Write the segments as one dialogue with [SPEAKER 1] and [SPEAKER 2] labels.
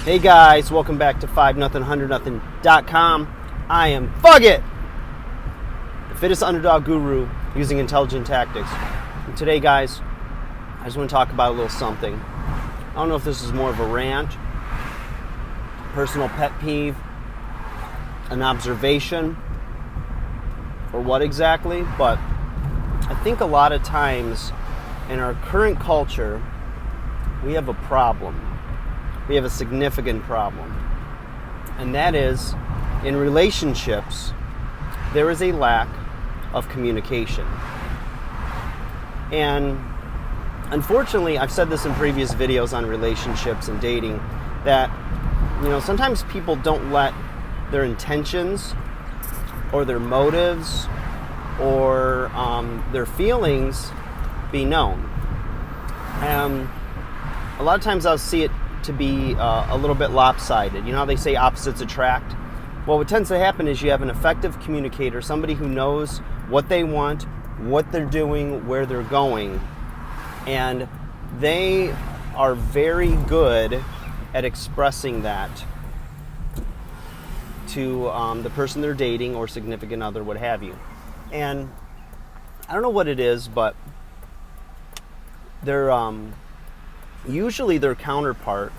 [SPEAKER 1] Hey guys, welcome back to 5nothing100nothing.com. I am Fugget, the fittest underdog guru using intelligent tactics. And today, guys, I just want to talk about a little something. I don't know if this is more of a rant, personal pet peeve, an observation, or what exactly, but I think a lot of times in our current culture, we have a problem. We have a significant problem. And that is, in relationships, there is a lack of communication. And unfortunately, I've said this in previous videos on relationships and dating, that, sometimes people don't let their intentions or their motives or their feelings be known. And a lot of times I'll see it to be a little bit lopsided. You know how they say opposites attract? Well, what tends to happen is you have an effective communicator, somebody who knows what they want, what they're doing, where they're going, and they are very good at expressing that to the person they're dating or significant other, what have you. And I don't know what it is, but they're usually their counterpart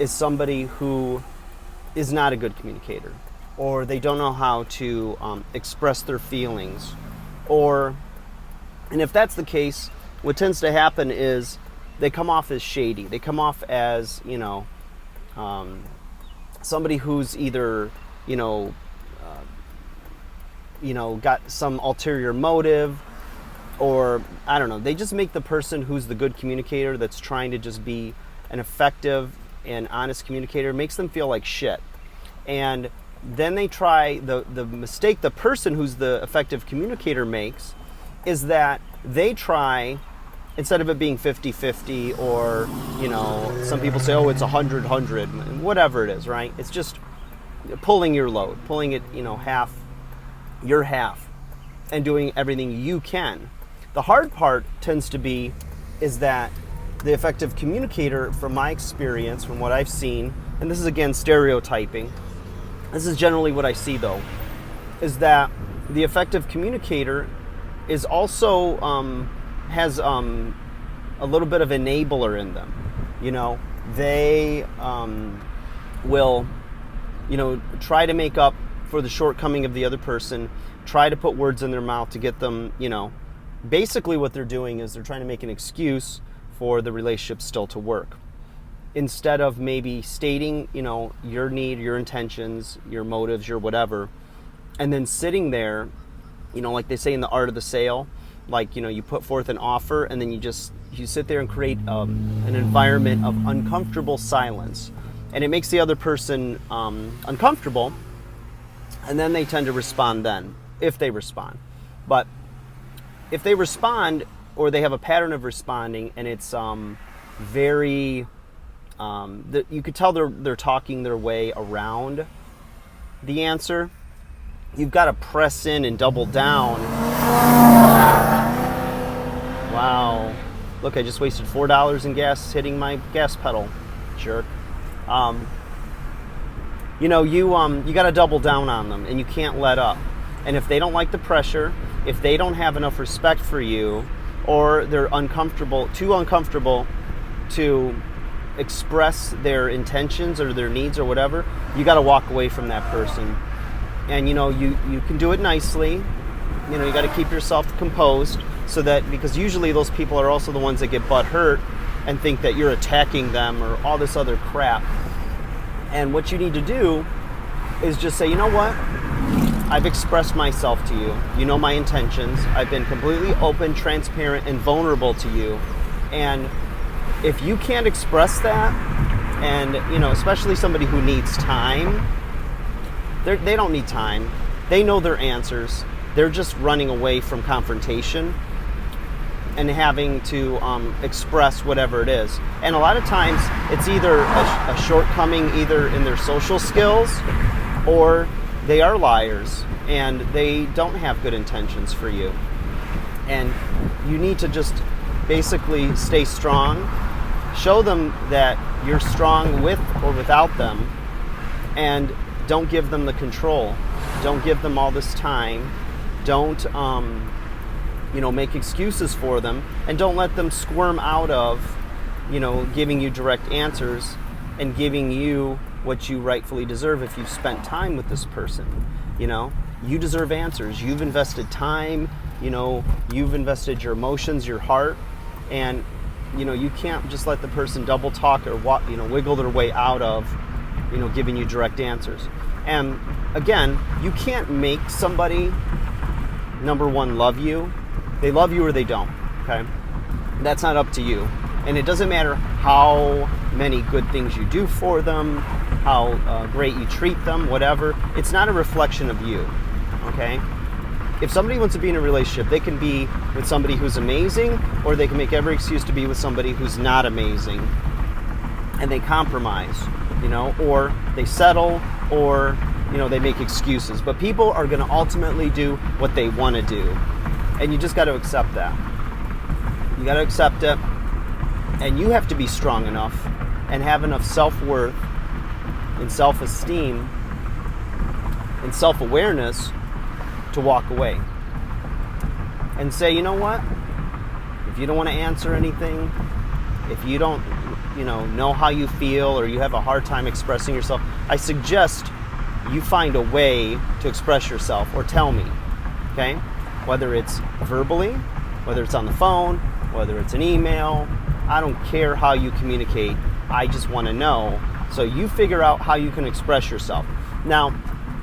[SPEAKER 1] is somebody who is not a good communicator, or they don't know how to express their feelings, and if that's the case, what tends to happen is they come off as shady. They come off as somebody who's either got some ulterior motive, or I don't know, they just make the person who's the good communicator, that's trying to just be an effective and honest communicator, makes them feel like shit. And then they try, the mistake the person who's the effective communicator makes is that they try, instead of it being 50-50, or some people say, oh, it's 100-100, whatever it is, right? It's just pulling your load, pulling it, half, your half, and doing everything you can. The hard part tends to be is that the effective communicator, from my experience, from what I've seen, and this is again stereotyping, this is generally what I see though, is that the effective communicator is also has a little bit of enabler in them. They will try to make up for the shortcoming of the other person, try to put words in their mouth to get them, basically what they're doing is they're trying to make an excuse for the relationship still to work. Instead of maybe stating, your need, your intentions, your motives, your whatever, and then sitting there, like they say in the art of the sale, like, you put forth an offer and then you sit there and create an environment of uncomfortable silence. And it makes the other person uncomfortable, and then they tend to respond then, if they respond. But if they respond, or they have a pattern of responding, and it's very, you could tell they're talking their way around the answer, you've got to press in and double down. Wow. Look, I just wasted $4 in gas hitting my gas pedal. Jerk. You got to double down on them, and you can't let up. And if they don't like the pressure, if they don't have enough respect for you, or they're too uncomfortable to express their intentions or their needs or whatever, you got to walk away from that person. And you can do it nicely. You got to keep yourself composed, so that, because usually those people are also the ones that get butt hurt and think that you're attacking them or all this other crap. And what you need to do is just say, you know what? I've expressed myself to you. You know my intentions. I've been completely open, transparent, and vulnerable to you. And if you can't express that, and, especially somebody who needs time, they don't need time. They know their answers. They're just running away from confrontation and having to express whatever it is. And a lot of times, it's either a shortcoming either in their social skills, or they are liars and they don't have good intentions for you. And you need to just basically stay strong, Show them that you're strong with or without them, and don't give them the control. Don't give them all this time. Don't make excuses for them, and don't let them squirm out of giving you direct answers and giving you what you rightfully deserve if you've spent time with this person. You deserve answers. You've invested time, you've invested your emotions, your heart, and you can't just let the person double talk or wiggle their way out of giving you direct answers. And again, you can't make somebody, number one, love you. They love you or they don't, okay? That's not up to you. And it doesn't matter how many good things you do for them, how great you treat them, whatever. It's not a reflection of you, okay? If somebody wants to be in a relationship, they can be with somebody who's amazing, or they can make every excuse to be with somebody who's not amazing. And they compromise, or they settle, or, they make excuses. But people are going to ultimately do what they want to do. And you just got to accept that. You got to accept it. And you have to be strong enough and have enough self-worth and self-esteem and self-awareness to walk away. And say, you know what? If you don't want to answer anything, if you don't, know how you feel, or you have a hard time expressing yourself, I suggest you find a way to express yourself, or tell me, okay? Whether it's verbally, whether it's on the phone, whether it's an email, I don't care how you communicate. I just want to know. So you figure out how you can express yourself. Now,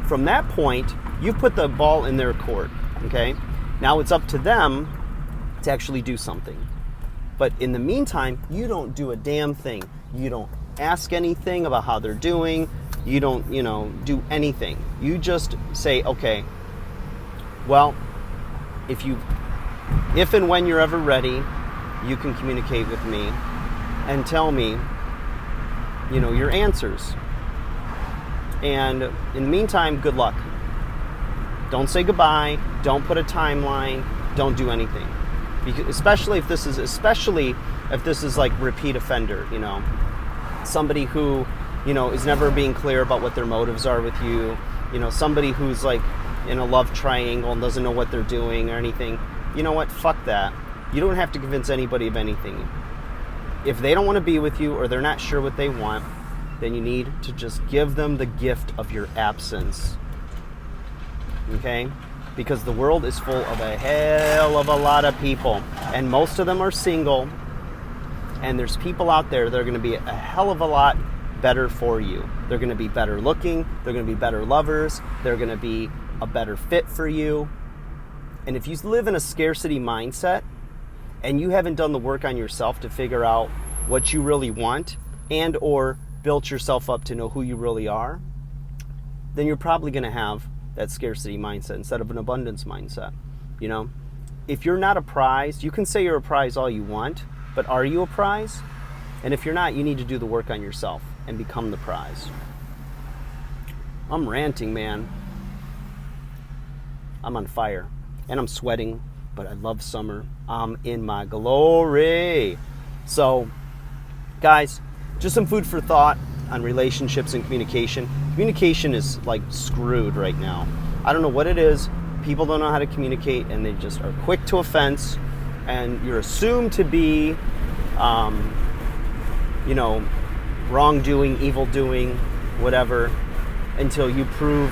[SPEAKER 1] from that point, you put the ball in their court, okay? Now it's up to them to actually do something. But in the meantime, you don't do a damn thing. You don't ask anything about how they're doing. You don't, do anything. You just say, okay, well, if and when you're ever ready, you can communicate with me and tell me, your answers. And in the meantime, good luck. Don't say goodbye. Don't put a timeline. Don't do anything. Because especially if this is like repeat offender, somebody who, is never being clear about what their motives are with you, somebody who's like in a love triangle and doesn't know what they're doing or anything. You know what? Fuck that. You don't have to convince anybody of anything. If they don't want to be with you, or they're not sure what they want, then you need to just give them the gift of your absence. Okay? Because the world is full of a hell of a lot of people, and most of them are single, and there's people out there that are going to be a hell of a lot better for you. They're going to be better looking, they're going to be better lovers, they're going to be a better fit for you. And if you live in a scarcity mindset, and you haven't done the work on yourself to figure out what you really want, and or built yourself up to know who you really are, then you're probably going to have that scarcity mindset instead of an abundance mindset. If you're not a prize, you can say you're a prize all you want, but are you a prize? And if you're not, you need to do the work on yourself and become the prize. I'm ranting, man. I'm on fire and I'm sweating, but I love summer. I'm in my glory. So, guys, just some food for thought on relationships and communication. Communication is like screwed right now. I don't know what it is. People don't know how to communicate, and they just are quick to offense, and you're assumed to be, wrongdoing, evil doing, whatever, until you prove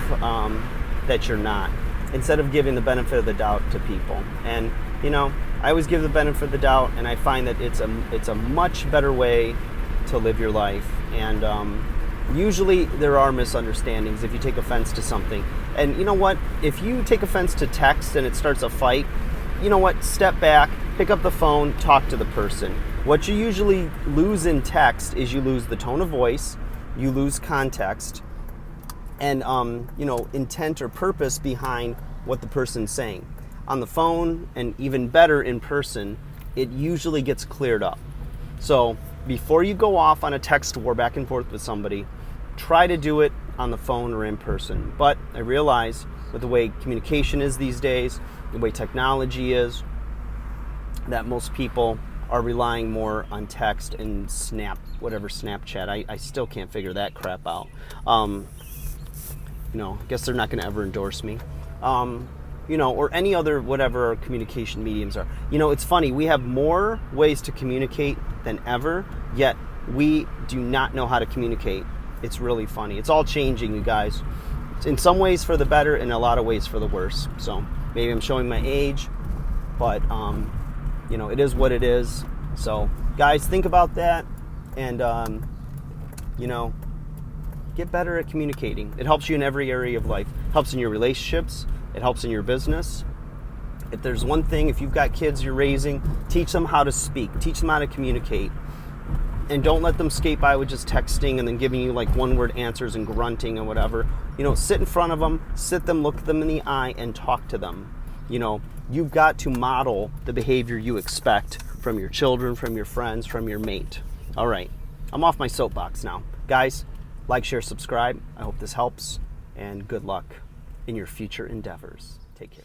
[SPEAKER 1] that you're not, instead of giving the benefit of the doubt to people. And, I always give the benefit of the doubt, and I find that it's a much better way to live your life. And usually there are misunderstandings if you take offense to something. And you know what? If you take offense to text and it starts a fight, you know what? Step back, pick up the phone, talk to the person. What you usually lose in text is you lose the tone of voice, you lose context, and intent or purpose behind what the person's saying. On the phone, and even better in person, it usually gets cleared up. So before you go off on a text war back and forth with somebody, try to do it on the phone or in person. But I realize with the way communication is these days, the way technology is, that most people are relying more on text and Snapchat. I still can't figure that crap out. I guess they're not going to ever endorse me. Or any other whatever our communication mediums are. It's funny. We have more ways to communicate than ever, yet we do not know how to communicate. It's really funny. It's all changing, you guys. It's in some ways for the better, and a lot of ways for the worse. So maybe I'm showing my age, but it is what it is. So guys, think about that, and get better at communicating. It helps you in every area of life. It helps in your relationships. It helps in your business. If there's one thing, if you've got kids you're raising, teach them how to speak. Teach them how to communicate. And don't let them skate by with just texting and then giving you like one-word answers and grunting and whatever. Sit in front of them, look them in the eye, and talk to them. You've got to model the behavior you expect from your children, from your friends, from your mate. All right, I'm off my soapbox now. Guys, like, share, subscribe. I hope this helps, and good luck in your future endeavors. Take care.